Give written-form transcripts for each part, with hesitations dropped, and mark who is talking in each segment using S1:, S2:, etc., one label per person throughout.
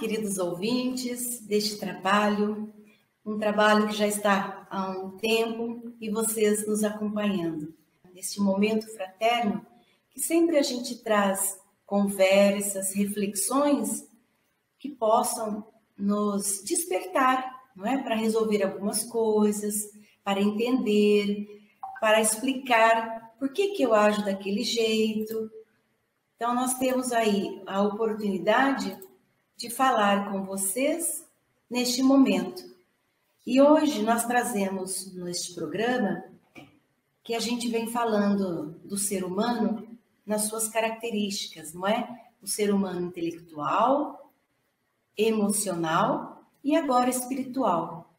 S1: queridos ouvintes deste trabalho, um trabalho que já está há um tempo e vocês nos acompanhando. Neste momento fraterno, que sempre a gente traz conversas, reflexões que possam nos despertar, não é? Para resolver algumas coisas, para entender, para explicar por que eu ajo daquele jeito. Então, nós temos aí a oportunidade de falar com vocês neste momento. E hoje nós trazemos neste programa que a gente vem falando do ser humano nas suas características, não é? O ser humano intelectual, emocional e agora espiritual.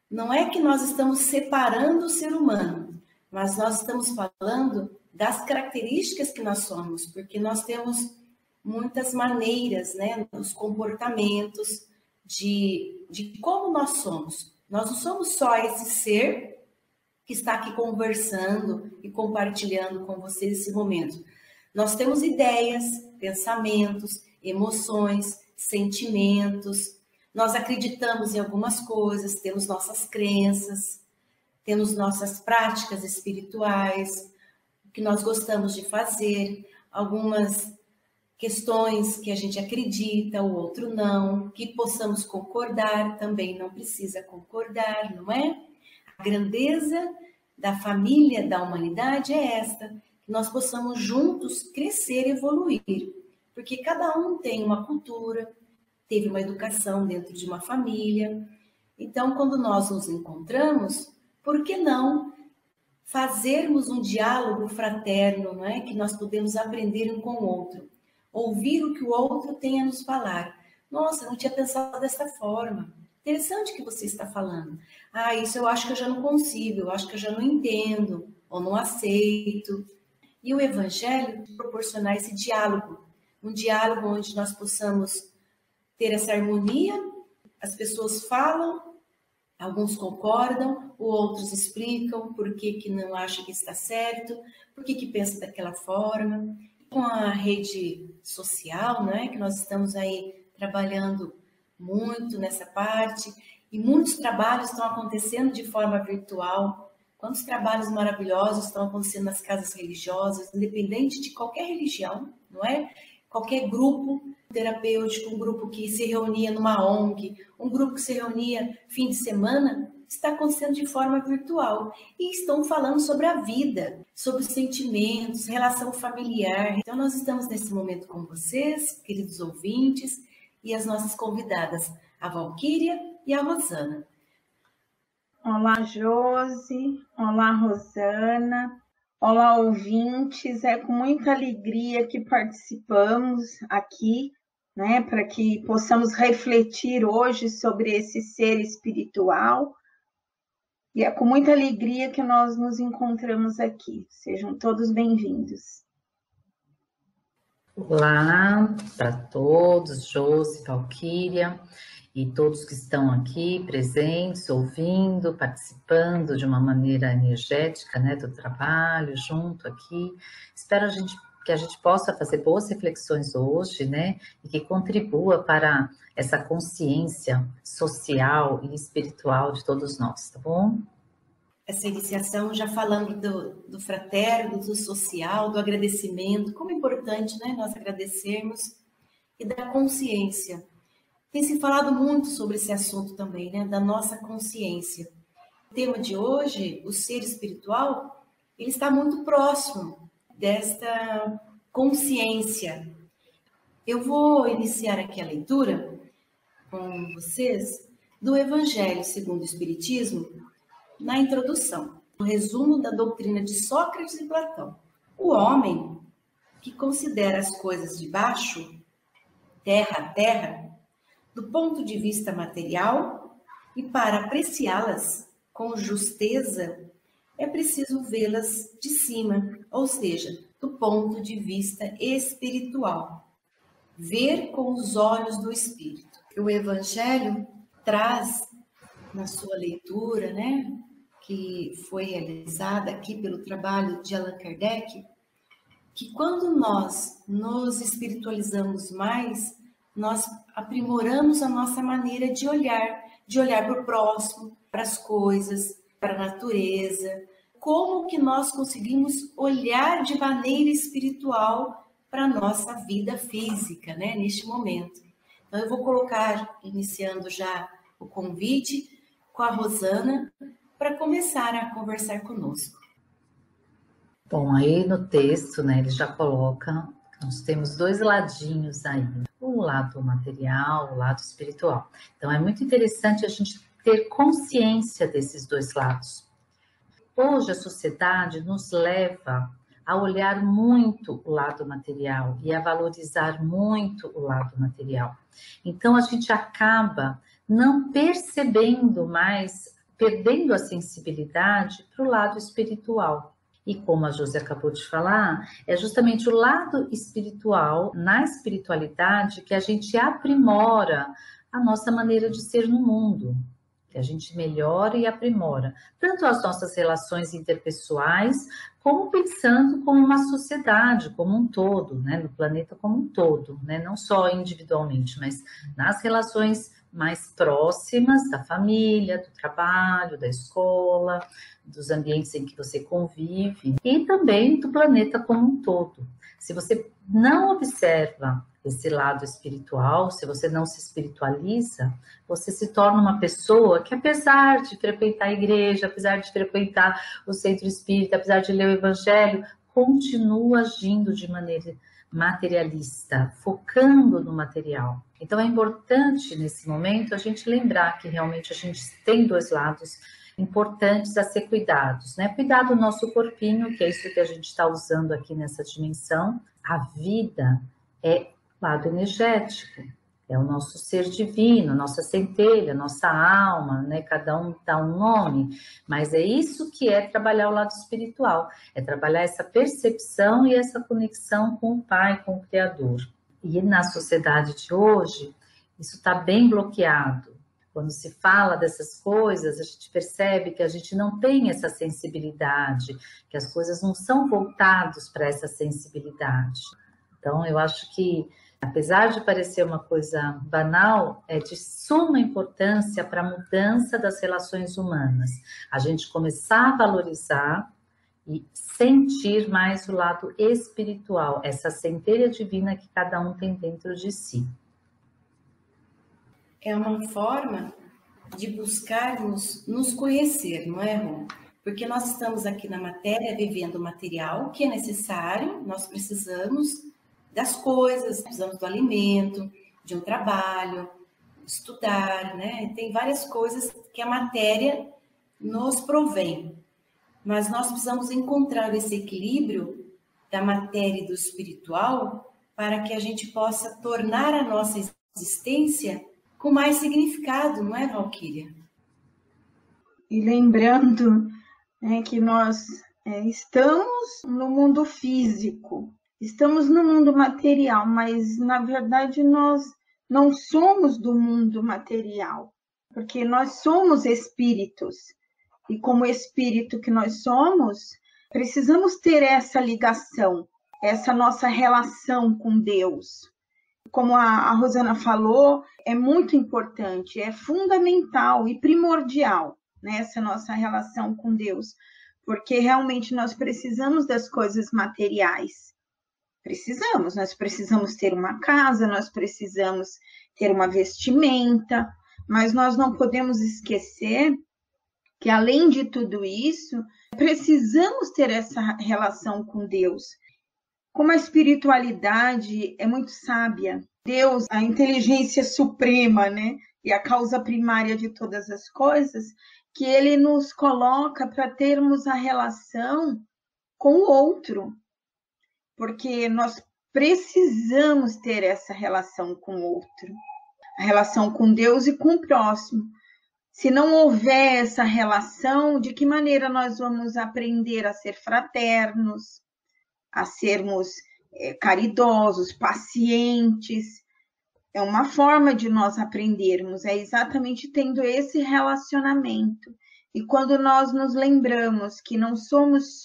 S1: Não é que nós estamos separando o ser humano, mas nós estamos falando das características que nós somos, porque nós temos muitas maneiras, né, nos comportamentos de como nós somos. Nós não somos só esse ser que está aqui conversando e compartilhando com vocês esse momento. Nós temos ideias, pensamentos, emoções, sentimentos. Nós acreditamos em algumas coisas, temos nossas crenças, temos nossas práticas espirituais, o que nós gostamos de fazer, algumas questões que a gente acredita, o outro não, que possamos concordar, também não precisa concordar, não é? A grandeza da família, da humanidade é esta, que nós possamos juntos crescer e evoluir, porque cada um tem uma cultura, teve uma educação dentro de uma família. Então, quando nós nos encontramos, por que não fazermos um diálogo fraterno, não é? Que nós podemos aprender um com o outro, ouvir o que o outro tem a nos falar. Nossa, não tinha pensado dessa forma. Interessante o que você está falando. Ah, isso eu acho que eu já não consigo, eu acho que eu já não entendo, ou não aceito. E o Evangelho proporcionar esse diálogo, um diálogo onde nós possamos ter essa harmonia, as pessoas falam, alguns concordam, outros explicam por que não acha que está certo, por que pensa daquela forma. Com a rede social, né, que nós estamos aí trabalhando muito nessa parte, e muitos trabalhos estão acontecendo de forma virtual. Quantos trabalhos maravilhosos estão acontecendo nas casas religiosas, independente de qualquer religião, não é? Qualquer grupo terapêutico, um grupo que se reunia numa ONG, um grupo que se reunia fim de semana, está acontecendo de forma virtual. E estão falando sobre a vida, sobre os sentimentos, relação familiar. Então, nós estamos nesse momento com vocês, queridos ouvintes, e as nossas convidadas, a Valquíria e a Rosana.
S2: Olá, Josi. Olá, Rosana. Olá, ouvintes. É com muita alegria que participamos aqui, né, para que possamos refletir hoje sobre esse ser espiritual. E é com muita alegria que nós nos encontramos aqui. Sejam todos bem-vindos.
S3: Olá para todos, Josi, Valquíria e todos que estão aqui presentes, ouvindo, participando de uma maneira energética, né, do trabalho, junto aqui. Espero que a gente possa fazer boas reflexões hoje, né, e que contribua para essa consciência social e espiritual de todos nós, tá bom?
S1: Essa iniciação já falando do fraterno, do social, do agradecimento, como é importante, né, nós agradecermos, e da consciência. Tem se falado muito sobre esse assunto também, né, da nossa consciência. O tema de hoje, o ser espiritual, ele está muito próximo desta consciência. Eu vou iniciar aqui a leitura com vocês do Evangelho segundo o Espiritismo, na introdução, o resumo da doutrina de Sócrates e Platão. O homem que considera as coisas de baixo, terra a terra, do ponto de vista material, e para apreciá-las com justeza, é preciso vê-las de cima, ou seja, do ponto de vista espiritual. Ver com os olhos do espírito. O Evangelho traz, na sua leitura, né, que foi realizada aqui pelo trabalho de Allan Kardec, que quando nós nos espiritualizamos mais, nós aprimoramos a nossa maneira de olhar para o próximo, para as coisas, para a natureza. Como que nós conseguimos olhar de maneira espiritual para a nossa vida física, né, neste momento. Então, eu vou colocar, iniciando já o convite, com a Rosana, para começar a conversar conosco.
S3: Bom, aí no texto, né, ele já coloca que nós temos dois ladinhos aí, o lado material, o lado espiritual. Então, é muito interessante a gente ter consciência desses dois lados. Hoje, a sociedade nos leva a olhar muito o lado material e a valorizar muito o lado material. Então, a gente acaba não percebendo mais, perdendo a sensibilidade para o lado espiritual. E como a Josi acabou de falar, é justamente o lado espiritual, na espiritualidade, que a gente aprimora a nossa maneira de ser no mundo, que a gente melhora e aprimora, tanto as nossas relações interpessoais, como pensando como uma sociedade como um todo, né? No planeta como um todo, né? Não só individualmente, mas nas relações mais próximas da família, do trabalho, da escola, dos ambientes em que você convive e também do planeta como um todo. Se você não observa esse lado espiritual, se você não se espiritualiza, você se torna uma pessoa que, apesar de frequentar a igreja, apesar de frequentar o centro espírita, apesar de ler o evangelho, continua agindo de maneira materialista, focando no material. Então é importante nesse momento a gente lembrar que realmente a gente tem dois lados importantes a ser cuidados, né? Cuidar do nosso corpinho, que é isso que a gente está usando aqui nessa dimensão. A vida é lado energético, é o nosso ser divino, nossa centelha, nossa alma, né? Cada um dá um nome, mas é isso que é trabalhar o lado espiritual, é trabalhar essa percepção e essa conexão com o Pai, com o Criador. E na sociedade de hoje, isso está bem bloqueado. Quando se fala dessas coisas, a gente percebe que a gente não tem essa sensibilidade, que as coisas não são voltadas para essa sensibilidade. Então, eu acho que, apesar de parecer uma coisa banal, é de suma importância para a mudança das relações humanas. A gente começar a valorizar e sentir mais o lado espiritual, essa centelha divina que cada um tem dentro de si.
S1: É uma forma de buscarmos nos conhecer, não é, Rô? Porque nós estamos aqui na matéria vivendo o material que é necessário, nós precisamos das coisas, precisamos do alimento, de um trabalho, estudar, né? Tem várias coisas que a matéria nos provém. Mas nós precisamos encontrar esse equilíbrio da matéria e do espiritual para que a gente possa tornar a nossa existência com mais significado, não é, Valquíria?
S2: E lembrando, né, que nós estamos no mundo físico, estamos no mundo material, mas na verdade nós não somos do mundo material, porque nós somos espíritos. E como espírito que nós somos, precisamos ter essa ligação, essa nossa relação com Deus. Como a Rosana falou, é muito importante, é fundamental e primordial, né, essa nossa relação com Deus, porque realmente nós precisamos das coisas materiais. Nós precisamos ter uma casa, nós precisamos ter uma vestimenta, mas nós não podemos esquecer que, além de tudo isso, precisamos ter essa relação com Deus. Como a espiritualidade é muito sábia, Deus, a inteligência suprema, né? E a causa primária de todas as coisas, que ele nos coloca para termos a relação com o outro. Porque nós precisamos ter essa relação com o outro. A relação com Deus e com o próximo. Se não houver essa relação, de que maneira nós vamos aprender a ser fraternos, a sermos caridosos, pacientes? É uma forma de nós aprendermos, é exatamente tendo esse relacionamento. E quando nós nos lembramos que não somos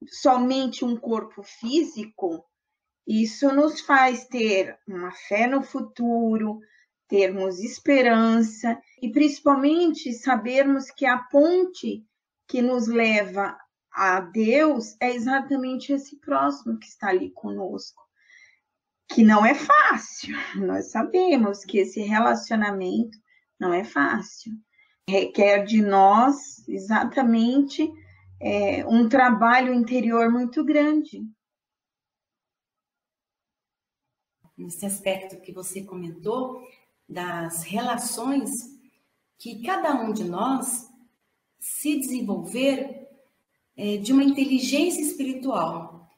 S2: somente um corpo físico, Isso nos faz ter uma fé no futuro, termos esperança e principalmente sabermos que a ponte que nos leva a Deus é exatamente esse próximo que está ali conosco, que não é fácil. Nós sabemos que esse relacionamento não é fácil. Requer de nós exatamente um trabalho interior muito grande.
S1: Nesse aspecto que você comentou, das relações, que cada um de nós se desenvolver de uma inteligência espiritual,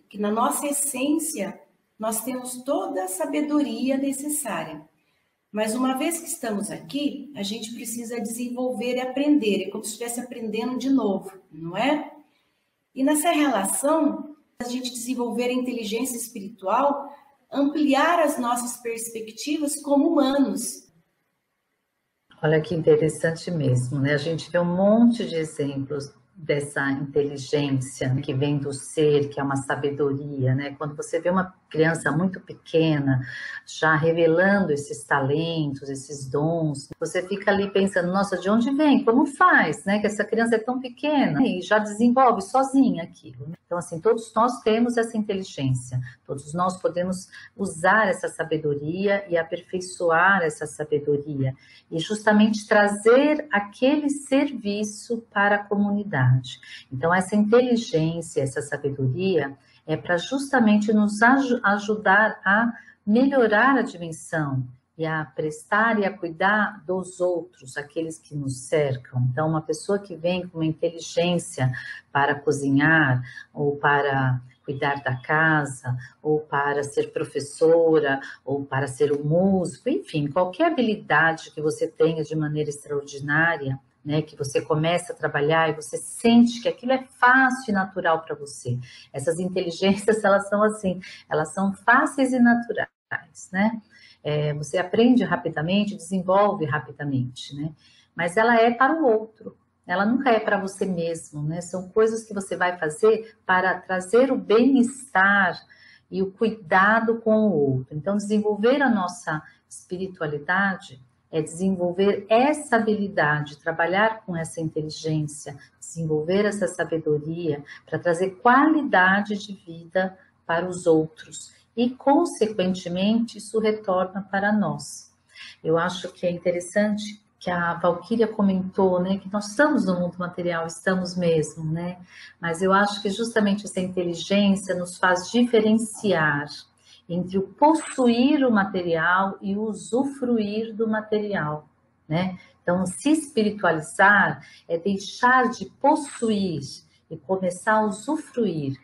S1: que na nossa essência nós temos toda a sabedoria necessária. Mas uma vez que estamos aqui, a gente precisa desenvolver e aprender, é como se estivesse aprendendo de novo, não é? E nessa relação, a gente desenvolver a inteligência espiritual, ampliar as nossas perspectivas como humanos.
S3: Olha que interessante mesmo, né? A gente vê um monte de exemplos dessa inteligência que vem do ser, que é uma sabedoria, né? Quando você vê uma criança muito pequena já revelando esses talentos, esses dons, você fica ali pensando, nossa, de onde vem? Como faz, né? Que essa criança é tão pequena e já desenvolve sozinha aquilo, né? Então, assim, todos nós temos essa inteligência, todos nós podemos usar essa sabedoria e aperfeiçoar essa sabedoria e justamente trazer aquele serviço para a comunidade. Então, essa inteligência, essa sabedoria é para justamente nos ajudar a melhorar a dimensão e a prestar e a cuidar dos outros, aqueles que nos cercam. Então, uma pessoa que vem com uma inteligência para cozinhar, ou para cuidar da casa, ou para ser professora, ou para ser um músico, enfim, qualquer habilidade que você tenha de maneira extraordinária, né, que você começa a trabalhar e você sente que aquilo é fácil e natural para você. Essas inteligências, elas são assim, elas são fáceis e naturais, né? Você aprende rapidamente, desenvolve rapidamente, né? Mas ela é para o outro, ela nunca é para você mesmo, né? São coisas que você vai fazer para trazer o bem-estar e o cuidado com o outro. Então, desenvolver a nossa espiritualidade é desenvolver essa habilidade, trabalhar com essa inteligência, desenvolver essa sabedoria para trazer qualidade de vida para os outros e, consequentemente, isso retorna para nós. Eu acho que é interessante que a Valquíria comentou, né, que nós estamos no mundo material, estamos mesmo, né? Mas eu acho que justamente essa inteligência nos faz diferenciar entre o possuir o material e o usufruir do material, né? Então, se espiritualizar é deixar de possuir e começar a usufruir.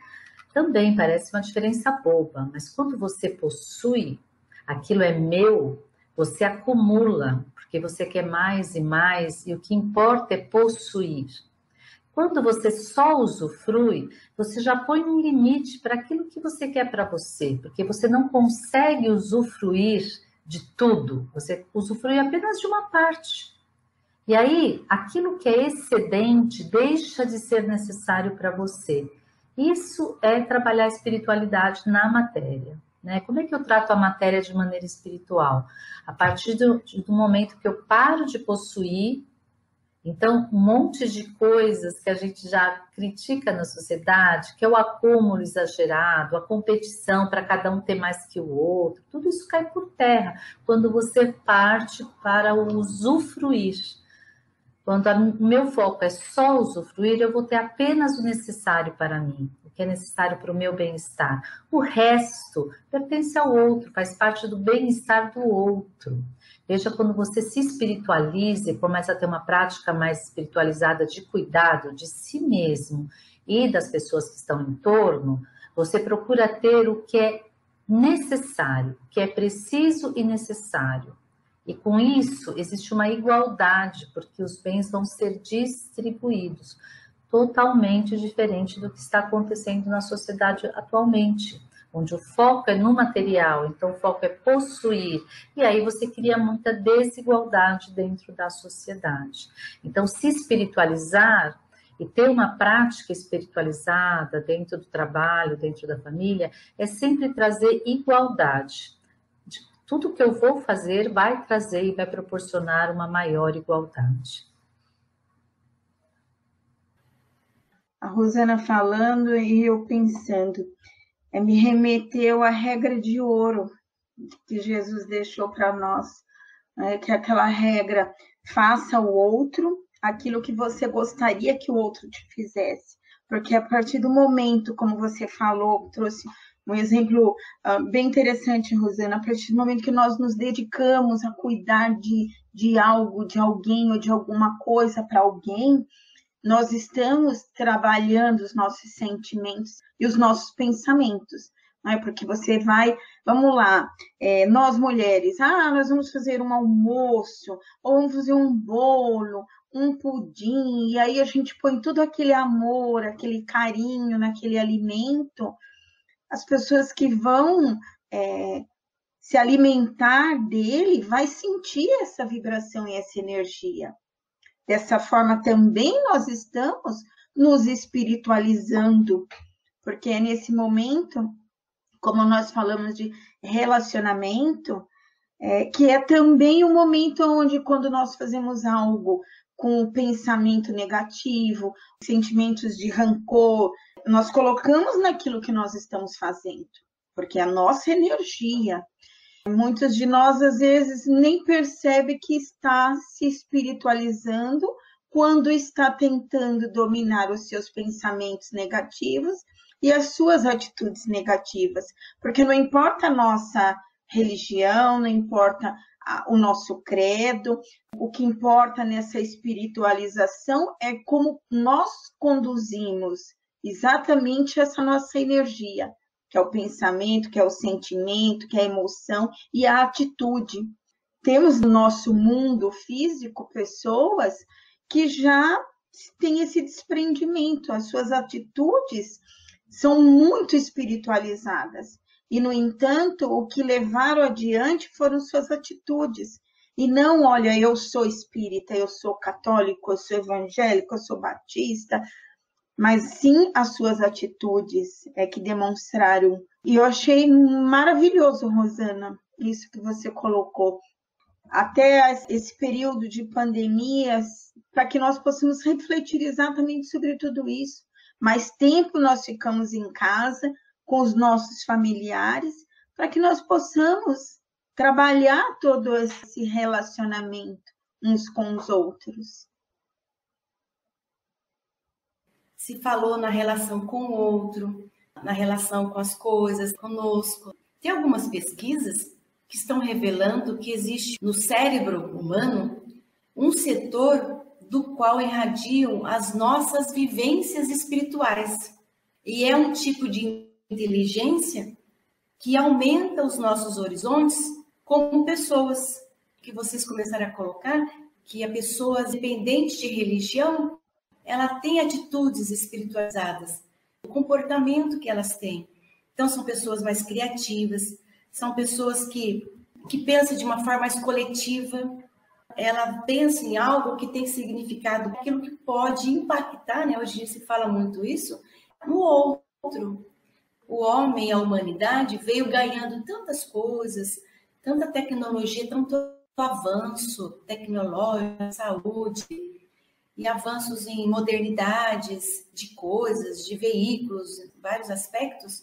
S3: Também parece uma diferença boba, mas quando você possui, aquilo é meu, você acumula, porque você quer mais e mais, e o que importa é possuir. Quando você só usufrui, você já põe um limite para aquilo que você quer para você, porque você não consegue usufruir de tudo, você usufrui apenas de uma parte. E aí, aquilo que é excedente deixa de ser necessário para você. Isso é trabalhar a espiritualidade na matéria, né? Como é que eu trato a matéria de maneira espiritual? A partir do momento que eu paro de possuir. Então, um monte de coisas que a gente já critica na sociedade, que é o acúmulo exagerado, a competição para cada um ter mais que o outro, tudo isso cai por terra quando você parte para o usufruir. Quando o meu foco é só usufruir, eu vou ter apenas o necessário para mim, o que é necessário para o meu bem-estar. O resto pertence ao outro, faz parte do bem-estar do outro. Veja, quando você se espiritualiza e começa a ter uma prática mais espiritualizada de cuidado de si mesmo e das pessoas que estão em torno, você procura ter o que é necessário, o que é preciso e necessário. E com isso existe uma igualdade, porque os bens vão ser distribuídos, totalmente diferente do que está acontecendo na sociedade atualmente, onde o foco é no material, então o foco é possuir, e aí você cria muita desigualdade dentro da sociedade. Então, se espiritualizar E ter uma prática espiritualizada dentro do trabalho, dentro da família, é sempre trazer igualdade. Tudo que eu vou fazer vai trazer e vai proporcionar uma maior igualdade.
S2: A Rosana falando e eu pensando, me remeteu à regra de ouro que Jesus deixou para nós, que é aquela regra, faça ao outro aquilo que você gostaria que o outro te fizesse. Porque a partir do momento, como você falou, trouxe um exemplo bem interessante, Rosana, a partir do momento que nós nos dedicamos a cuidar de algo, de alguém ou de alguma coisa para alguém, nós estamos trabalhando os nossos sentimentos e os nossos pensamentos, né? Porque você vai, vamos lá, nós mulheres, nós vamos fazer um almoço, ou vamos fazer um bolo, um pudim, e aí a gente põe todo aquele amor, aquele carinho naquele alimento, as pessoas que vão se alimentar dele vai sentir essa vibração e essa energia. Dessa forma, também nós estamos nos espiritualizando, porque é nesse momento, como nós falamos de relacionamento, que é também um momento onde, quando nós fazemos algo com o pensamento negativo, sentimentos de rancor, nós colocamos naquilo que nós estamos fazendo, porque é a nossa energia. Muitos de nós, às vezes, nem percebe que está se espiritualizando quando está tentando dominar os seus pensamentos negativos e as suas atitudes negativas. Porque não importa a nossa religião, não importa o nosso credo, o que importa nessa espiritualização é como nós conduzimos exatamente essa nossa energia, que é o pensamento, que é o sentimento, que é a emoção e a atitude. Temos no nosso mundo físico pessoas que já têm esse desprendimento, as suas atitudes são muito espiritualizadas. E, no entanto, o que levaram adiante foram suas atitudes. E não, olha, eu sou espírita, eu sou católico, eu sou evangélico, eu sou batista, mas sim as suas atitudes que demonstraram. E eu achei maravilhoso, Rosana, isso que você colocou. Até esse período de pandemias, para que nós possamos refletir exatamente sobre tudo isso. Mais tempo nós ficamos em casa com os nossos familiares, para que nós possamos trabalhar todo esse relacionamento uns com os outros.
S1: Se falou na relação com o outro, na relação com as coisas, conosco. Tem algumas pesquisas que estão revelando que existe no cérebro humano um setor do qual irradiam as nossas vivências espirituais. E é um tipo de inteligência que aumenta os nossos horizontes como pessoas. Que vocês começaram a colocar que a pessoa, independente de religião, ela tem atitudes espiritualizadas, o comportamento que elas têm. Então, são pessoas mais criativas, são pessoas que pensam de uma forma mais coletiva, ela pensa em algo que tem significado, aquilo que pode impactar, né? Hoje em dia se fala muito isso, no outro. O homem, a humanidade, veio ganhando tantas coisas, tanta tecnologia, tanto avanço tecnológico, saúde, e avanços em modernidades de coisas, de veículos, vários aspectos,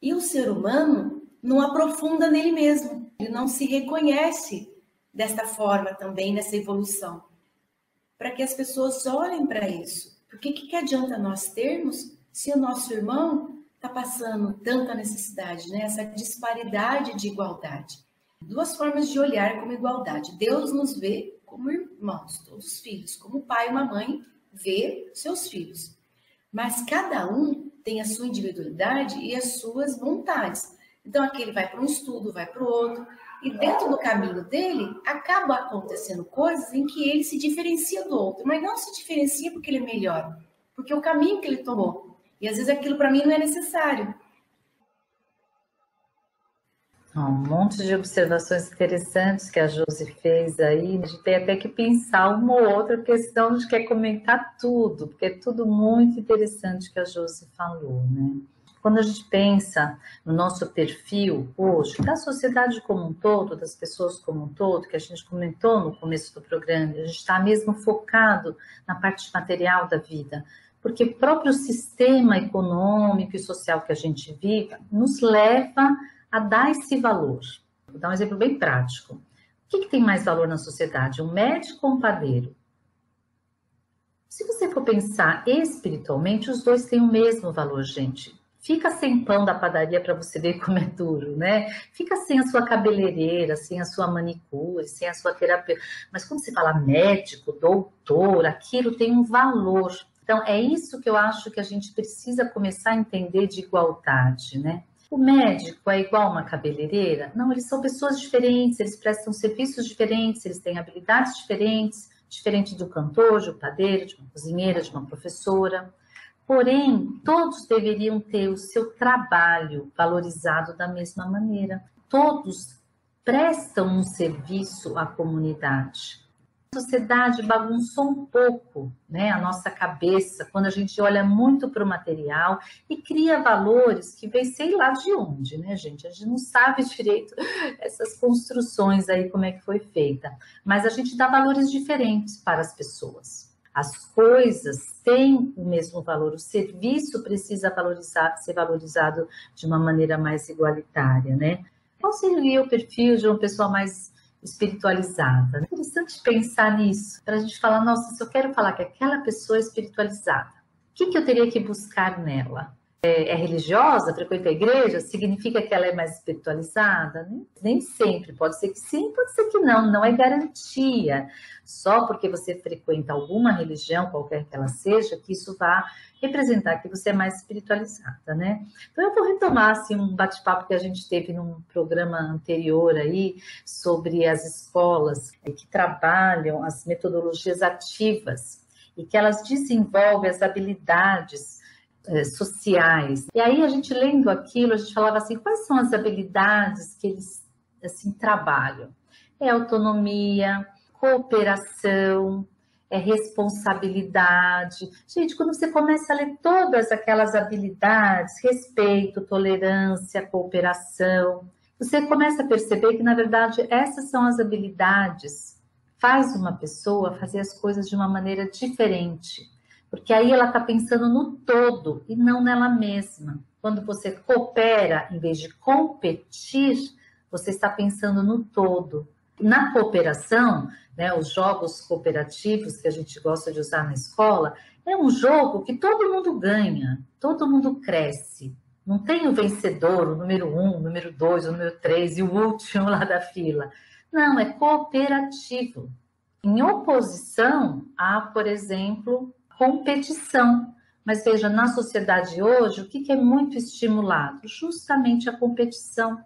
S1: e o ser humano não aprofunda nele mesmo, ele não se reconhece desta forma também, nessa evolução, para que as pessoas olhem para isso. Porque que adianta nós termos se o nosso irmão está passando tanta necessidade, né? Essa disparidade de igualdade. Duas formas de olhar como igualdade. Deus nos vê como irmãos, todos os filhos, como o pai e uma mãe vê seus filhos. Mas cada um tem a sua individualidade e as suas vontades. Então, aquele vai para um estudo, vai para o outro, e dentro do caminho dele, acaba acontecendo coisas em que ele se diferencia do outro, mas não se diferencia porque ele é melhor, porque é o caminho que ele tomou. E às vezes aquilo para mim não é necessário.
S3: Um monte de observações interessantes que a Josi fez aí. A gente tem até que pensar uma ou outra, porque senão a gente quer comentar tudo, porque é tudo muito interessante que a Josi falou, né? Quando a gente pensa no nosso perfil hoje, da sociedade como um todo, das pessoas como um todo, que a gente comentou no começo do programa, a gente está mesmo focado na parte material da vida, porque o próprio sistema econômico e social que a gente vive nos leva a dar esse valor. Vou dar um exemplo bem prático. O que tem mais valor na sociedade? Um médico ou um padeiro? Se você for pensar espiritualmente, os dois têm o mesmo valor, gente. Fica sem pão da padaria para você ver como é duro, né? Fica sem a sua cabeleireira, sem a sua manicure, sem a sua terapia. Mas quando você fala médico, doutor, aquilo tem um valor. Então, é isso que eu acho que a gente precisa começar a entender de igualdade, né? O médico é igual uma cabeleireira? Não, eles são pessoas diferentes, eles prestam serviços diferentes, eles têm habilidades diferentes, diferente do cantor, de um padeiro, de uma cozinheira, de uma professora. Porém, todos deveriam ter o seu trabalho valorizado da mesma maneira. Todos prestam um serviço à comunidade. A sociedade bagunçou um pouco, né, a nossa cabeça quando a gente olha muito para o material e cria valores que vem sei lá de onde, né, gente? A gente não sabe direito essas construções aí, como é que foi feita. Mas a gente dá valores diferentes para as pessoas. As coisas têm o mesmo valor, o serviço precisa ser valorizado de uma maneira mais igualitária, né? Qual seria o perfil de uma pessoa mais espiritualizada? É interessante pensar nisso, para a gente falar, nossa, se eu quero falar que aquela pessoa é espiritualizada, o que eu teria que buscar nela? É religiosa, frequenta a igreja, significa que ela é mais espiritualizada? Nem sempre, pode ser que sim, pode ser que não, não é garantia. Só porque você frequenta alguma religião, qualquer que ela seja, que isso vá representar que você é mais espiritualizada, né? Então eu vou retomar assim, um bate-papo que a gente teve num programa anterior aí, sobre as escolas que trabalham as metodologias ativas e que elas desenvolvem as habilidades sociais. E aí a gente lendo aquilo, a gente falava assim, quais são as habilidades que eles assim trabalham? É autonomia, cooperação, é responsabilidade. Gente, quando você começa a ler todas aquelas habilidades, respeito, tolerância, cooperação, você começa a perceber que, na verdade, essas são as habilidades que faz uma pessoa fazer as coisas de uma maneira diferente. Porque aí ela está pensando no todo e não nela mesma. Quando você coopera, em vez de competir, você está pensando no todo. Na cooperação, né, os jogos cooperativos que a gente gosta de usar na escola, é um jogo que todo mundo ganha, todo mundo cresce. Não tem o vencedor, o número 1, o número 2, o número 3 e o último lá da fila. Não, é cooperativo. Em oposição a, por exemplo, competição. Mas veja, na sociedade hoje, o que é muito estimulado? Justamente a competição,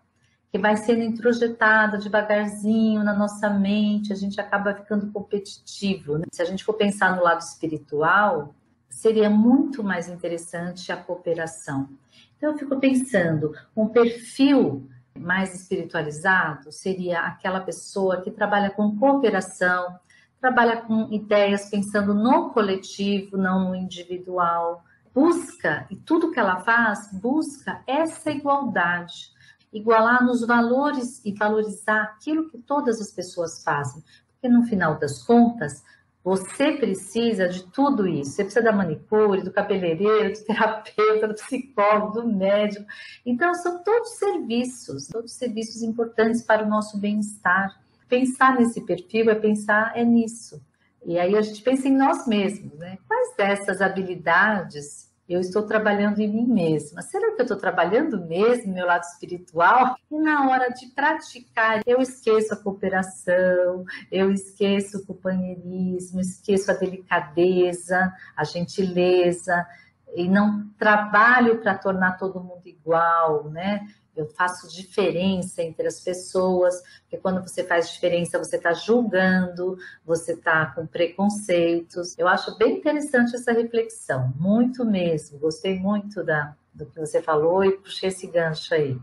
S3: que vai sendo introjetada devagarzinho na nossa mente, a gente acaba ficando competitivo, né? Se a gente for pensar no lado espiritual, seria muito mais interessante a cooperação. Então eu fico pensando, um perfil mais espiritualizado seria aquela pessoa que trabalha com cooperação, trabalha com ideias pensando no coletivo, não no individual. Busca, e tudo que ela faz, busca essa igualdade. Igualar nos valores e valorizar aquilo que todas as pessoas fazem. Porque no final das contas, você precisa de tudo isso. Você precisa da manicure, do cabeleireiro, do terapeuta, do psicólogo, do médico. Então, são todos serviços importantes para o nosso bem-estar. Pensar nesse perfil é pensar nisso. E aí a gente pensa em nós mesmos, né? Quais dessas habilidades eu estou trabalhando em mim mesma? Será que eu estou trabalhando mesmo no meu lado espiritual? E na hora de praticar, eu esqueço a cooperação, eu esqueço o companheirismo, esqueço a delicadeza, a gentileza, e não trabalho para tornar todo mundo igual, né? Eu faço diferença entre as pessoas, porque quando você faz diferença, você está julgando, você está com preconceitos. Eu acho bem interessante essa reflexão, muito mesmo. Gostei muito do que você falou e puxei esse gancho aí.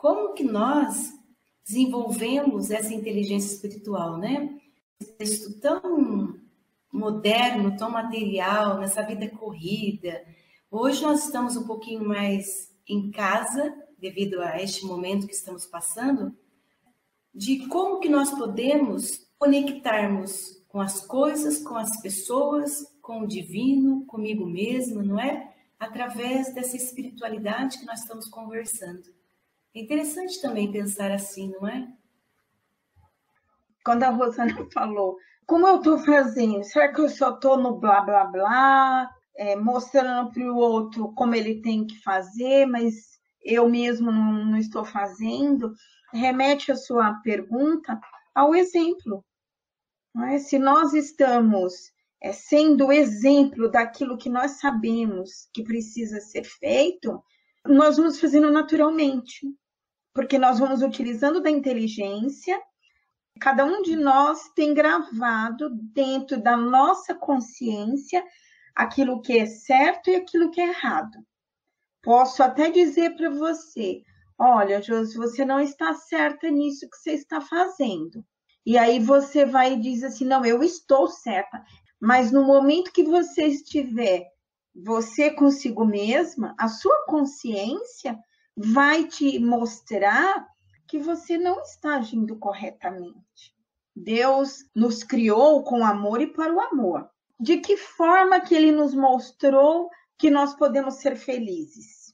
S1: como que nós desenvolvemos essa inteligência espiritual, né? Esse texto tão moderno, tão material, nessa vida corrida. Hoje nós estamos um pouquinho mais em casa, devido a este momento que estamos passando, de como que nós podemos conectarmos com as coisas, com as pessoas, com o divino, comigo mesma, não é? Através dessa espiritualidade que nós estamos conversando. É interessante também pensar assim, não é?
S2: Quando a Rosana falou, como eu estou fazendo? Será que eu só estou no blá, blá, blá, mostrando para o outro como ele tem que fazer, mas eu mesmo não estou fazendo? Remete a sua pergunta ao exemplo. Não é? Se nós estamos sendo exemplo daquilo que nós sabemos que precisa ser feito, nós vamos fazendo naturalmente, porque nós vamos utilizando da inteligência. Cada um de nós tem gravado dentro da nossa consciência aquilo que é certo e aquilo que é errado. Posso até dizer para você, olha, Josi, você não está certa nisso que você está fazendo. E aí você vai e diz assim, não, eu estou certa. Mas no momento que você estiver, você consigo mesma, a sua consciência vai te mostrar que você não está agindo corretamente. Deus nos criou com amor e para o amor. De que forma que Ele nos mostrou que nós podemos ser felizes?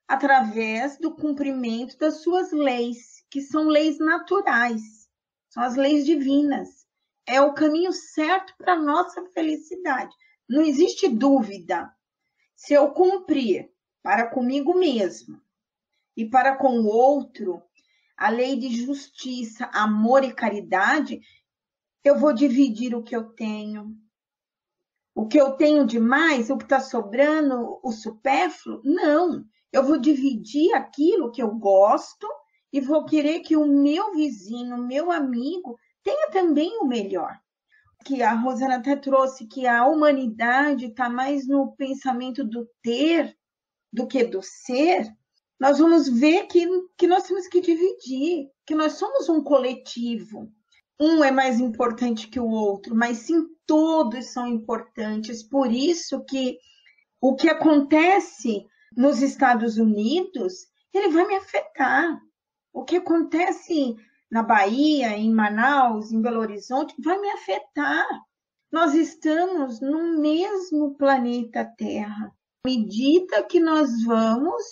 S2: Através do cumprimento das suas leis, que são leis naturais. São as leis divinas. É o caminho certo para a nossa felicidade. Não existe dúvida. Se eu cumprir para comigo mesmo e para com o outro, a lei de justiça, amor e caridade, eu vou dividir o que eu tenho. O que eu tenho de mais, o que está sobrando, o supérfluo? Não. Eu vou dividir aquilo que eu gosto e vou querer que o meu vizinho, o meu amigo, tenha também o melhor. Que a Rosana até trouxe que a humanidade está mais no pensamento do ter do que do ser. Nós vamos ver que nós temos que dividir, que nós somos um coletivo. Um é mais importante que o outro, mas sim, todos são importantes. Por isso que o que acontece nos Estados Unidos, ele vai me afetar. O que acontece na Bahia, em Manaus, em Belo Horizonte, vai me afetar. Nós estamos no mesmo planeta Terra. À medida que nós vamos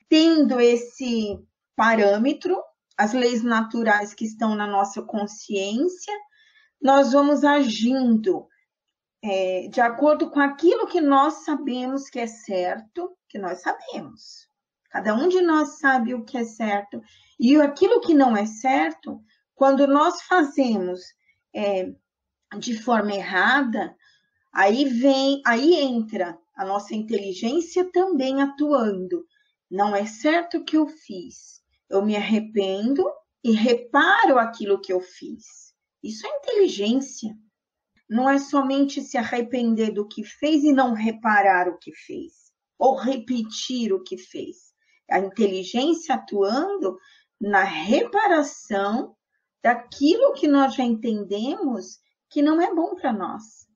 S2: tendo esse parâmetro, as leis naturais que estão na nossa consciência, nós vamos agindo de acordo com aquilo que nós sabemos que é certo, que nós sabemos. Cada um de nós sabe o que é certo. E aquilo que não é certo, quando nós fazemos de forma errada, aí entra a nossa inteligência também atuando. Não é certo o que eu fiz. Eu me arrependo e reparo aquilo que eu fiz. Isso é inteligência. Não é somente se arrepender do que fez e não reparar o que fez, ou repetir o que fez. A inteligência atuando na reparação daquilo que nós já entendemos que não é bom para nós.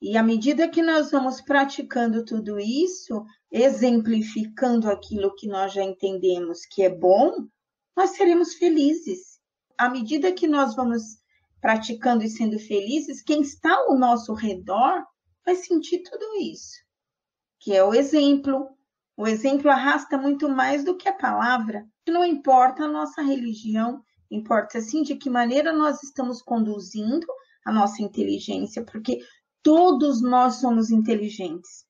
S2: E à medida que nós vamos praticando tudo isso, exemplificando aquilo que nós já entendemos que é bom, nós seremos felizes. À medida que nós vamos praticando e sendo felizes, quem está ao nosso redor vai sentir tudo isso, que é o exemplo. O exemplo arrasta muito mais do que a palavra. Não importa a nossa religião, importa sim de que maneira nós estamos conduzindo a nossa inteligência, porque todos nós somos inteligentes.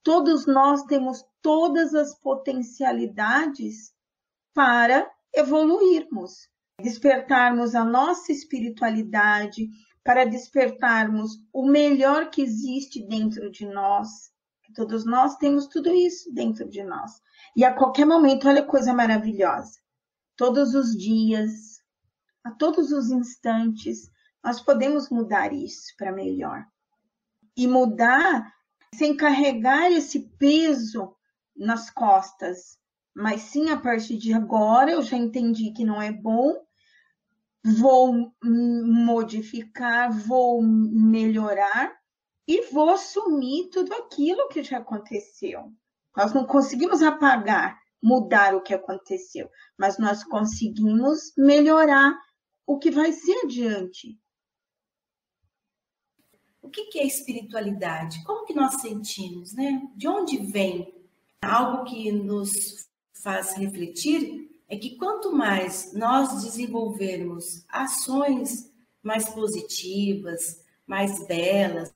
S2: Todos nós temos todas as potencialidades para evoluirmos, despertarmos a nossa espiritualidade, para despertarmos o melhor que existe dentro de nós. Todos nós temos tudo isso dentro de nós. E a qualquer momento, olha que coisa maravilhosa. Todos os dias, a todos os instantes, nós podemos mudar isso para melhor. E mudar sem carregar esse peso nas costas, mas sim a partir de agora eu já entendi que não é bom, vou modificar, vou melhorar e vou assumir tudo aquilo que já aconteceu. Nós não conseguimos apagar, mudar o que aconteceu, mas nós conseguimos melhorar o que vai ser adiante.
S1: O que é espiritualidade? Como que nós sentimos, né? De onde vem? Algo que nos faz refletir é que quanto mais nós desenvolvermos ações mais positivas, mais belas,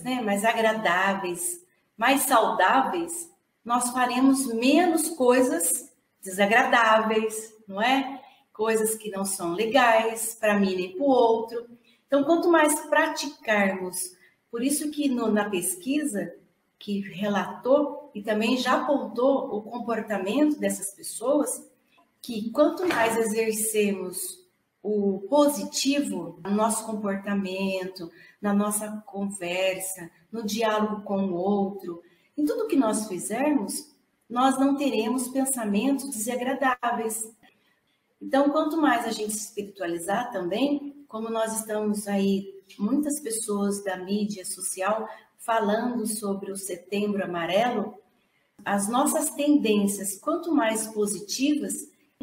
S1: né, mais agradáveis, mais saudáveis, nós faremos menos coisas desagradáveis, não é? Coisas que não são legais para mim nem para o outro. Então, quanto mais praticarmos, por isso que na pesquisa que relatou e também já apontou o comportamento dessas pessoas, que quanto mais exercemos o positivo no nosso comportamento, na nossa conversa, no diálogo com o outro, em tudo que nós fizermos, nós não teremos pensamentos desagradáveis. Então, quanto mais a gente se espiritualizar também, como nós estamos aí, muitas pessoas da mídia social falando sobre o Setembro Amarelo, as nossas tendências, quanto mais positivas,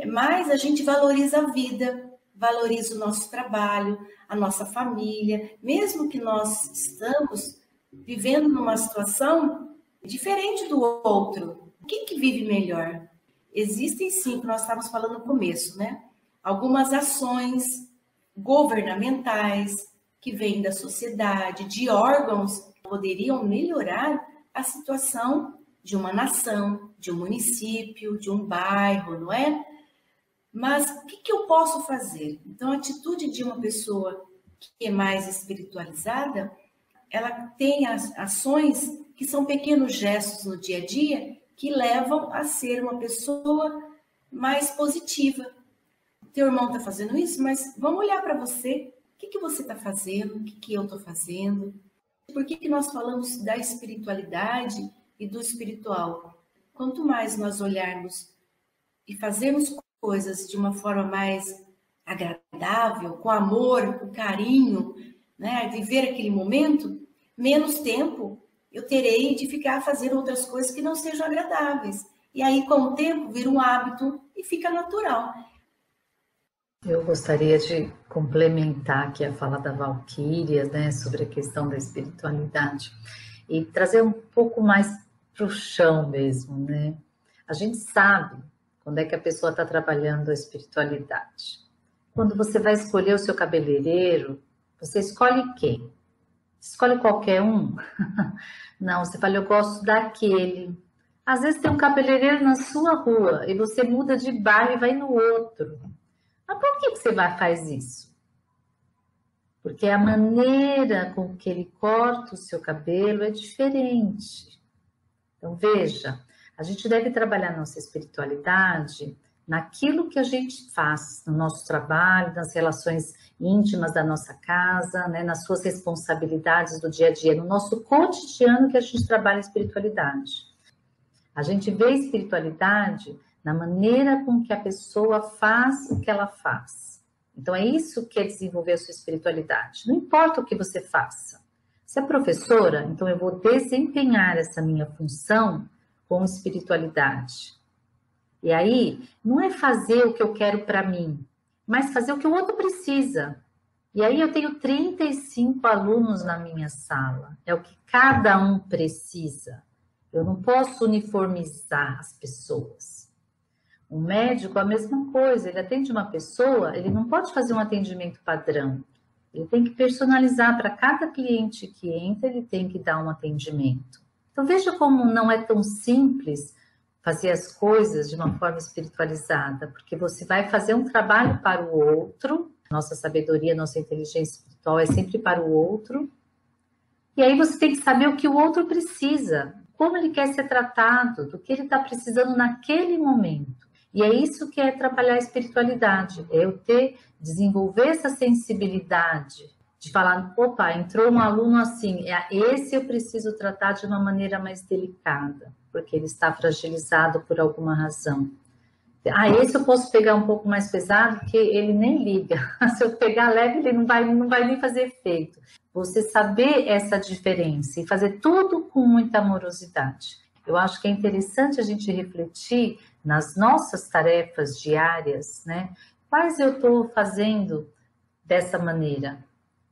S1: mais a gente valoriza a vida, valoriza o nosso trabalho, a nossa família, mesmo que nós estamos vivendo numa situação diferente do outro. Quem que vive melhor? Existem sim, como nós estávamos falando no começo, né? Algumas ações governamentais que vêm da sociedade, de órgãos que poderiam melhorar a situação de uma nação, de um município, de um bairro, não é? Mas o que eu posso fazer? Então, a atitude de uma pessoa que é mais espiritualizada, ela tem ações que são pequenos gestos no dia a dia que levam a ser uma pessoa mais positiva. Teu irmão está fazendo isso, mas vamos olhar para você. O que você está fazendo? O que eu estou fazendo? Por que nós falamos da espiritualidade e do espiritual? Quanto mais nós olharmos e fazermos coisas de uma forma mais agradável, com amor, com carinho, né? Viver aquele momento, menos tempo eu terei de ficar fazendo outras coisas que não sejam agradáveis. E aí, com o tempo, vira um hábito e fica natural.
S3: Eu gostaria de complementar aqui a fala da Valquíria, né, sobre a questão da espiritualidade e trazer um pouco mais para o chão mesmo, né? A gente sabe quando é que a pessoa está trabalhando a espiritualidade. Quando você vai escolher o seu cabeleireiro, você escolhe quem? Escolhe qualquer um? Não, você fala, eu gosto daquele. Às vezes tem um cabeleireiro na sua rua e você muda de bairro e vai no outro. Mas por que você faz isso? Porque a maneira com que ele corta o seu cabelo é diferente. Então, veja, a gente deve trabalhar nossa espiritualidade naquilo que a gente faz, no nosso trabalho, nas relações íntimas da nossa casa, né, nas suas responsabilidades do dia a dia, no nosso cotidiano que a gente trabalha a espiritualidade. A gente vê a espiritualidade na maneira com que a pessoa faz o que ela faz. Então, é isso que é desenvolver a sua espiritualidade. Não importa o que você faça. Se é professora, então eu vou desempenhar essa minha função com espiritualidade. E aí, não é fazer o que eu quero para mim, mas fazer o que o outro precisa. E aí eu tenho 35 alunos na minha sala. É o que cada um precisa. Eu não posso uniformizar as pessoas. O médico, a mesma coisa. Ele atende uma pessoa, ele não pode fazer um atendimento padrão. Ele tem que personalizar para cada cliente que entra, ele tem que dar um atendimento. Então, veja como não é tão simples fazer as coisas de uma forma espiritualizada, porque você vai fazer um trabalho para o outro, nossa sabedoria, nossa inteligência espiritual é sempre para o outro, e aí você tem que saber o que o outro precisa, como ele quer ser tratado, do que ele está precisando naquele momento. E é isso que é trabalhar a espiritualidade, é eu desenvolver essa sensibilidade de falar, opa, entrou um aluno assim, esse eu preciso tratar de uma maneira mais delicada. porque ele está fragilizado por alguma razão. Esse eu posso pegar um pouco mais pesado, porque ele nem liga. Se eu pegar leve, ele não vai nem fazer efeito. Você saber essa diferença e fazer tudo com muita amorosidade. Eu acho que é interessante a gente refletir nas nossas tarefas diárias, né? Quais eu estou fazendo dessa maneira?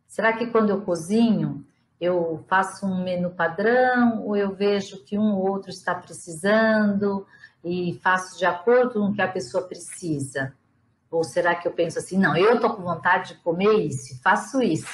S3: Será que quando eu cozinho, eu faço um menu padrão, ou eu vejo que um ou outro está precisando e faço de acordo com o que a pessoa precisa? Ou será que eu penso assim, não, eu estou com vontade de comer isso, faço isso.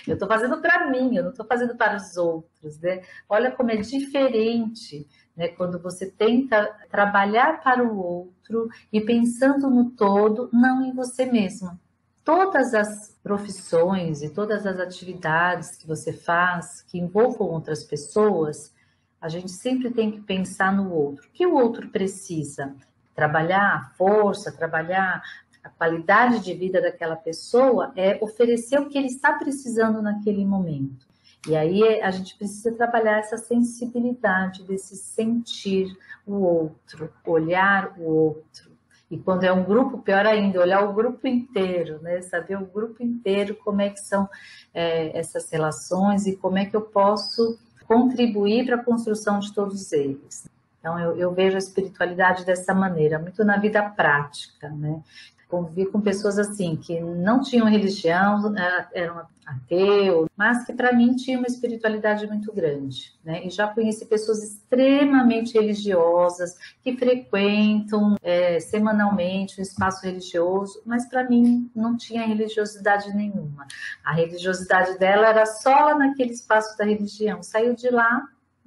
S3: Eu estou fazendo para mim, eu não estou fazendo para os outros, né? Olha como é diferente, né? Quando você tenta trabalhar para o outro e pensando no todo, não em você mesma. Todas as profissões e todas as atividades que você faz, que envolvam outras pessoas, a gente sempre tem que pensar no outro. O que o outro precisa? Trabalhar a força, trabalhar a qualidade de vida daquela pessoa é oferecer o que ele está precisando naquele momento. E aí a gente precisa trabalhar essa sensibilidade desse sentir o outro, olhar o outro. E quando é um grupo, pior ainda, olhar o grupo inteiro, né? Saber o grupo inteiro, como é que são essas relações e como é que eu posso contribuir para a construção de todos eles. Então, eu vejo a espiritualidade dessa maneira, muito na vida prática, né? Convivi com pessoas assim, que não tinham religião, eram ateus, mas que para mim tinham uma espiritualidade muito grande, né? E já conheci pessoas extremamente religiosas, que frequentam semanalmente um espaço religioso, mas para mim não tinha religiosidade nenhuma. A religiosidade dela era só lá naquele espaço da religião, saiu de lá,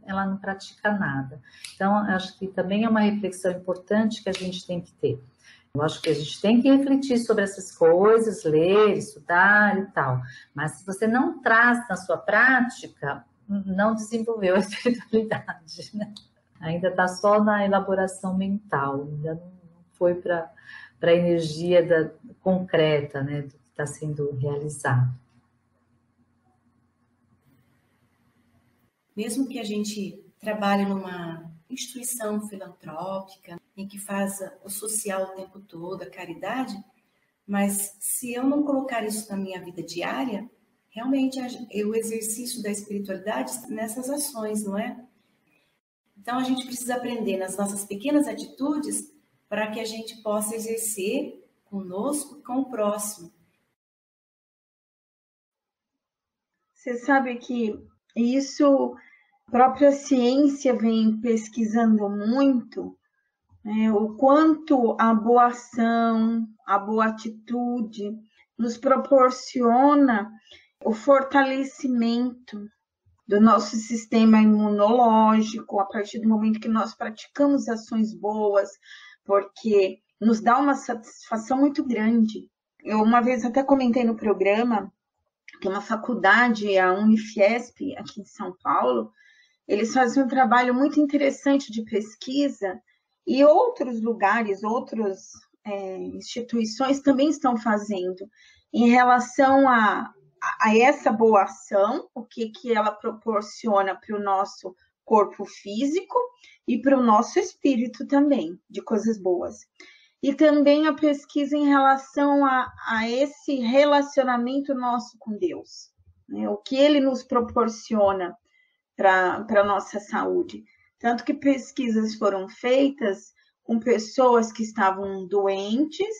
S3: ela não pratica nada. Então, acho que também é uma reflexão importante que a gente tem que ter. Eu acho que a gente tem que refletir sobre essas coisas, ler, estudar e tal. Mas se você não traz na sua prática, não desenvolveu a espiritualidade, né? Ainda está só na elaboração mental, ainda não foi para a energia concreta, né, do que está sendo realizado.
S1: Mesmo que a gente trabalhe numa instituição filantrópica, em que faça o social o tempo todo, a caridade, mas se eu não colocar isso na minha vida diária, realmente o exercício da espiritualidade nessas ações, não é? Então a gente precisa aprender nas nossas pequenas atitudes para que a gente possa exercer conosco e com o próximo.
S2: Você sabe que isso a própria ciência vem pesquisando muito, né, o quanto a boa ação, a boa atitude nos proporciona o fortalecimento do nosso sistema imunológico a partir do momento que nós praticamos ações boas, porque nos dá uma satisfação muito grande. Eu uma vez até comentei no programa que uma faculdade, a Unifiesp, aqui em São Paulo, eles fazem um trabalho muito interessante de pesquisa e outros lugares, outras instituições também estão fazendo em relação a essa boa ação, o que ela proporciona para o nosso corpo físico e para o nosso espírito também, de coisas boas. E também a pesquisa em relação a esse relacionamento nosso com Deus, né? O que ele nos proporciona para a nossa saúde. Tanto que pesquisas foram feitas com pessoas que estavam doentes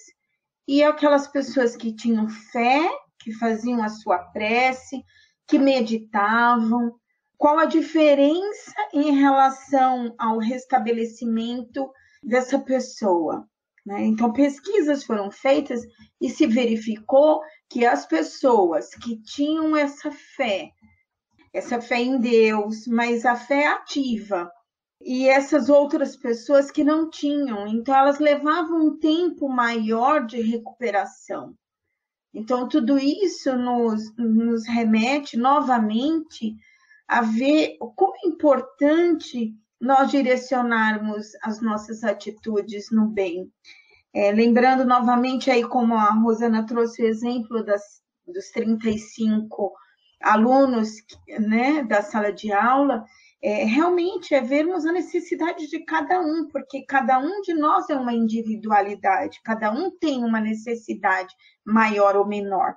S2: e aquelas pessoas que tinham fé, que faziam a sua prece, que meditavam. Qual a diferença em relação ao restabelecimento dessa pessoa, né? Então, pesquisas foram feitas e se verificou que as pessoas que tinham essa fé em Deus, mas a fé ativa, e essas outras pessoas que não tinham, então elas levavam um tempo maior de recuperação. Então, tudo isso nos remete novamente a ver como é importante nós direcionarmos as nossas atitudes no bem. Lembrando novamente aí como a Rosana trouxe o exemplo dos 35 alunos, né, da sala de aula, realmente é vermos a necessidade de cada um, porque cada um de nós é uma individualidade, cada um tem uma necessidade maior ou menor.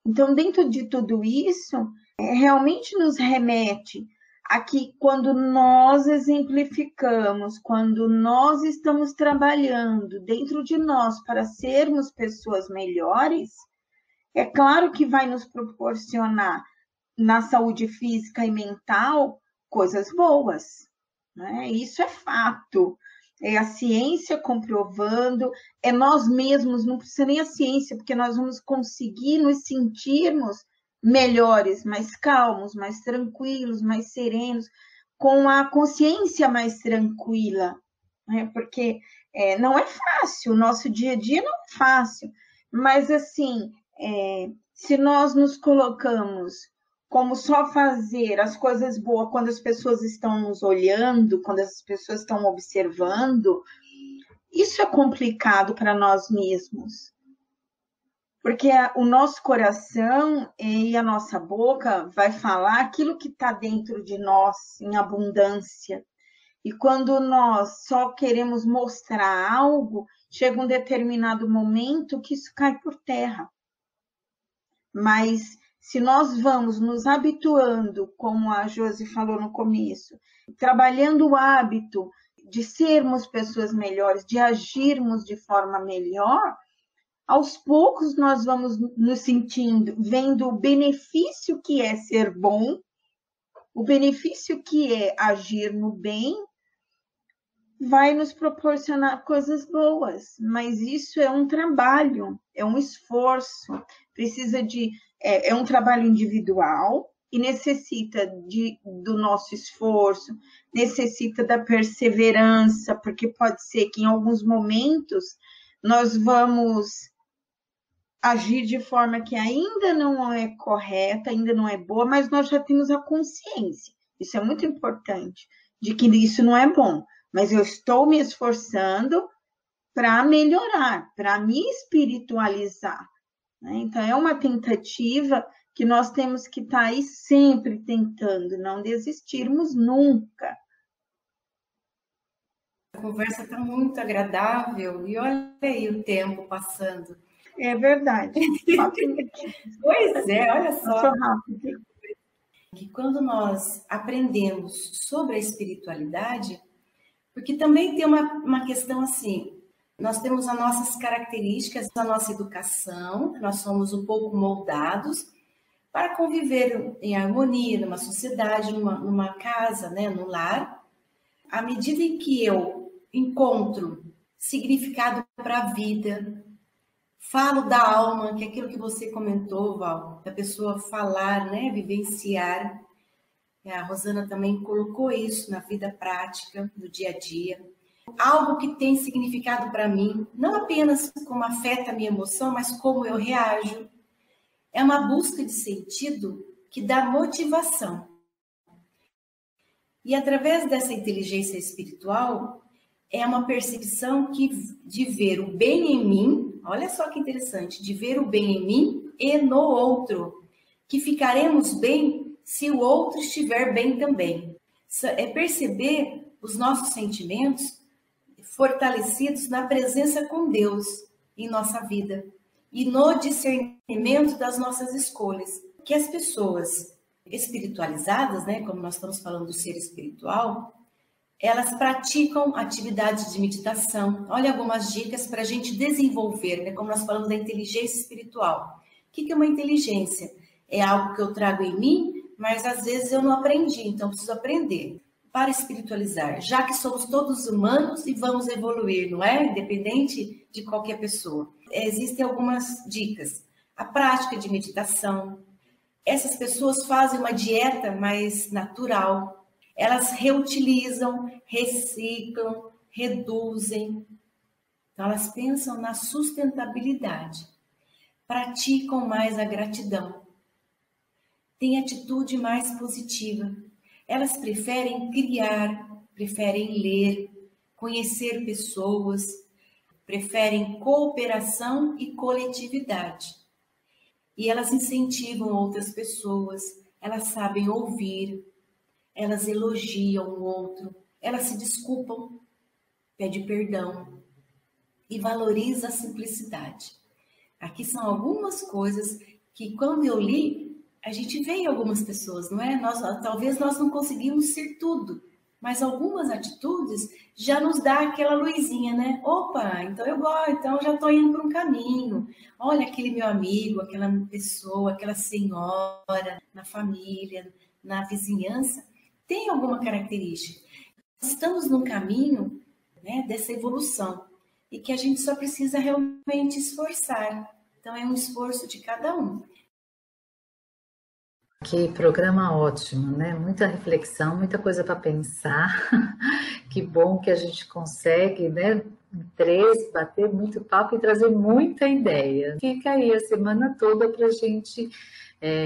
S2: Então, dentro de tudo isso, realmente nos remete a que quando nós exemplificamos, quando nós estamos trabalhando dentro de nós para sermos pessoas melhores, é claro que vai nos proporcionar na saúde física e mental coisas boas, né? Isso é fato. É a ciência comprovando, é nós mesmos, não precisa nem a ciência, porque nós vamos conseguir nos sentirmos melhores, mais calmos, mais tranquilos, mais serenos, com a consciência mais tranquila, né? Porque não é fácil, o nosso dia a dia não é fácil, mas assim, se nós nos colocamos como só fazer as coisas boas quando as pessoas estão nos olhando, quando as pessoas estão observando, isso é complicado para nós mesmos. Porque o nosso coração e a nossa boca vai falar aquilo que está dentro de nós em abundância. E quando nós só queremos mostrar algo, chega um determinado momento que isso cai por terra. Mas se nós vamos nos habituando, como a Josi falou no começo, trabalhando o hábito de sermos pessoas melhores, de agirmos de forma melhor, aos poucos nós vamos nos sentindo, vendo o benefício que é ser bom, o benefício que é agir no bem, vai nos proporcionar coisas boas, mas isso é um trabalho, é um esforço, precisa de... É um trabalho individual e necessita do nosso esforço, necessita da perseverança, porque pode ser que em alguns momentos nós vamos agir de forma que ainda não é correta, ainda não é boa, mas nós já temos a consciência. Isso é muito importante, de que isso não é bom, mas eu estou me esforçando para melhorar, para me espiritualizar. Então, é uma tentativa que nós temos que estar aí sempre tentando, não desistirmos nunca.
S1: A conversa está muito agradável e olha aí o tempo passando.
S2: É verdade.
S1: Pois é, olha só.
S2: Passou rápido.
S1: Que quando nós aprendemos sobre a espiritualidade, porque também tem uma questão assim, nós temos as nossas características, a nossa educação, nós somos um pouco moldados para conviver em harmonia numa sociedade, numa casa, né, no lar. À medida em que eu encontro significado para a vida, falo da alma, que é aquilo que você comentou, Val, da pessoa falar, né, vivenciar. A Rosana também colocou isso na vida prática, no dia a dia. Algo que tem significado para mim, não apenas como afeta a minha emoção, mas como eu reajo. É uma busca de sentido que dá motivação. E através dessa inteligência espiritual, é uma percepção de ver o bem em mim, olha só que interessante, de ver o bem em mim e no outro, que ficaremos bem se o outro estiver bem também. É perceber os nossos sentimentos fortalecidos na presença com Deus em nossa vida e no discernimento das nossas escolhas. Que as pessoas espiritualizadas, né, como nós estamos falando do ser espiritual, elas praticam atividades de meditação. Olha algumas dicas para a gente desenvolver, né, como nós falamos da inteligência espiritual. O que é uma inteligência? É algo que eu trago em mim, mas às vezes eu não aprendi, então eu preciso aprender para espiritualizar, já que somos todos humanos e vamos evoluir, não é? Independente de qualquer pessoa. Existem algumas dicas. A prática de meditação. Essas pessoas fazem uma dieta mais natural. Elas reutilizam, reciclam, reduzem. Então, elas pensam na sustentabilidade. Praticam mais a gratidão. Têm atitude mais positiva. Elas preferem criar, preferem ler, conhecer pessoas, preferem cooperação e coletividade. E elas incentivam outras pessoas, elas sabem ouvir, elas elogiam o outro, elas se desculpam, pedem perdão e valorizam a simplicidade. Aqui são algumas coisas que, quando eu li, a gente vê em algumas pessoas, não é? Talvez nós não conseguimos ser tudo, mas algumas atitudes já nos dá aquela luzinha, né? Opa, então eu gosto, então eu já estou indo para um caminho. Olha aquele meu amigo, aquela pessoa, aquela senhora na família, na vizinhança, tem alguma característica. Estamos num caminho, né, dessa evolução e que a gente só precisa realmente esforçar. Então é um esforço de cada um.
S3: Que programa ótimo, né? Muita reflexão, muita coisa para pensar. Que bom que a gente consegue, né? Três, bater muito papo e trazer muita ideia. Fica aí a semana toda para a gente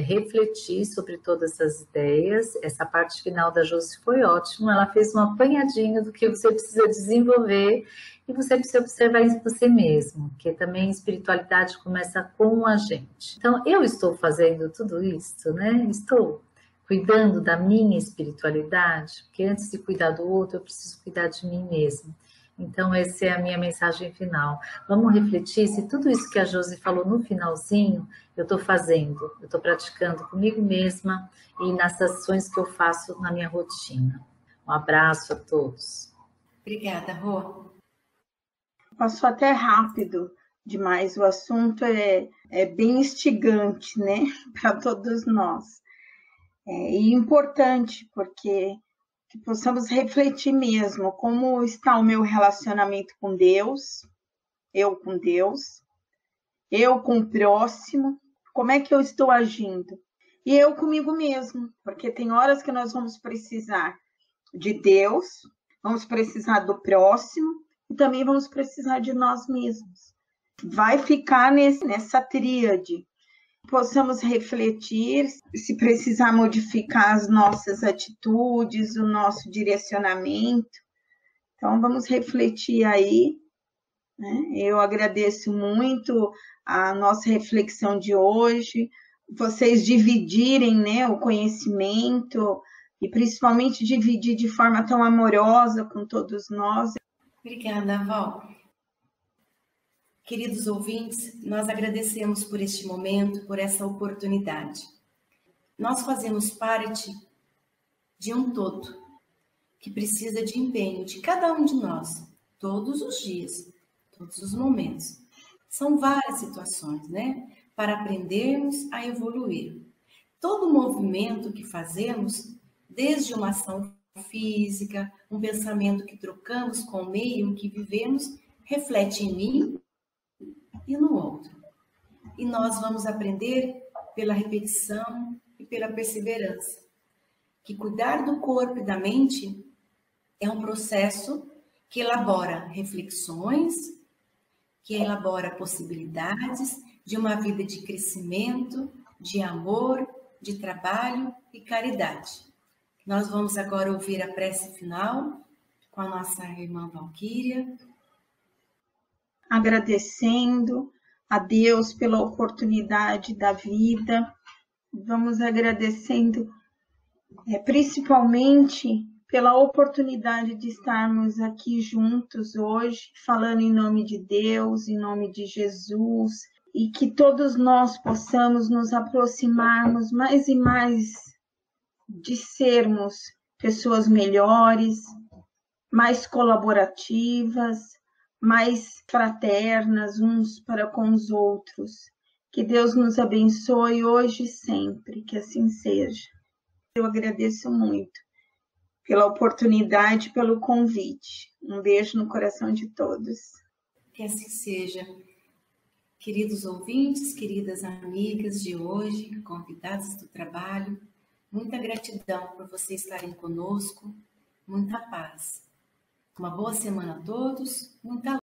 S3: refletir sobre todas essas ideias. Essa parte final da Josi foi ótima. Ela fez um apanhadinho do que você precisa desenvolver e você precisa observar isso você mesmo, porque também espiritualidade começa com a gente. Então, eu estou fazendo tudo isso, né? Estou cuidando da minha espiritualidade, porque antes de cuidar do outro, eu preciso cuidar de mim mesmo. Então, essa é a minha mensagem final. Vamos refletir se tudo isso que a Josi falou no finalzinho, eu estou fazendo, eu estou praticando comigo mesma e nas ações que eu faço na minha rotina. Um abraço a todos.
S1: Obrigada, Rô.
S2: Passou até rápido demais, o assunto é bem instigante, né, para todos nós. E importante, porque que possamos refletir mesmo como está o meu relacionamento com Deus, eu com Deus, eu com o próximo, como é que eu estou agindo? E eu comigo mesmo, porque tem horas que nós vamos precisar de Deus, vamos precisar do próximo, e também vamos precisar de nós mesmos. Vai ficar nessa tríade. Possamos refletir, se precisar modificar as nossas atitudes, o nosso direcionamento. Então, vamos refletir aí, né? Eu agradeço muito a nossa reflexão de hoje, vocês dividirem, né, o conhecimento e principalmente dividir de forma tão amorosa com todos nós.
S1: Obrigada, Val. Queridos ouvintes, nós agradecemos por este momento, por essa oportunidade. Nós fazemos parte de um todo, que precisa de empenho de cada um de nós, todos os dias, todos os momentos. São várias situações, né? Para aprendermos a evoluir. Todo movimento que fazemos, desde uma ação física, um pensamento que trocamos com o meio em que vivemos, reflete em mim e no outro. E nós vamos aprender pela repetição e pela perseverança. Que cuidar do corpo e da mente é um processo que elabora reflexões, que elabora possibilidades de uma vida de crescimento, de amor, de trabalho e caridade. Nós vamos agora ouvir a prece final com a nossa irmã Valquíria.
S2: Agradecendo a Deus pela oportunidade da vida, vamos agradecendo principalmente pela oportunidade de estarmos aqui juntos hoje, falando em nome de Deus, em nome de Jesus, e que todos nós possamos nos aproximarmos mais e mais de sermos pessoas melhores, mais colaborativas, mais fraternas uns para com os outros. Que Deus nos abençoe hoje e sempre, que assim seja. Eu agradeço muito pela oportunidade, pelo convite. Um beijo no coração de todos.
S1: Que assim seja. Queridos ouvintes, queridas amigas de hoje, convidados do trabalho, muita gratidão por vocês estarem conosco, muita paz. Uma boa semana a todos, muita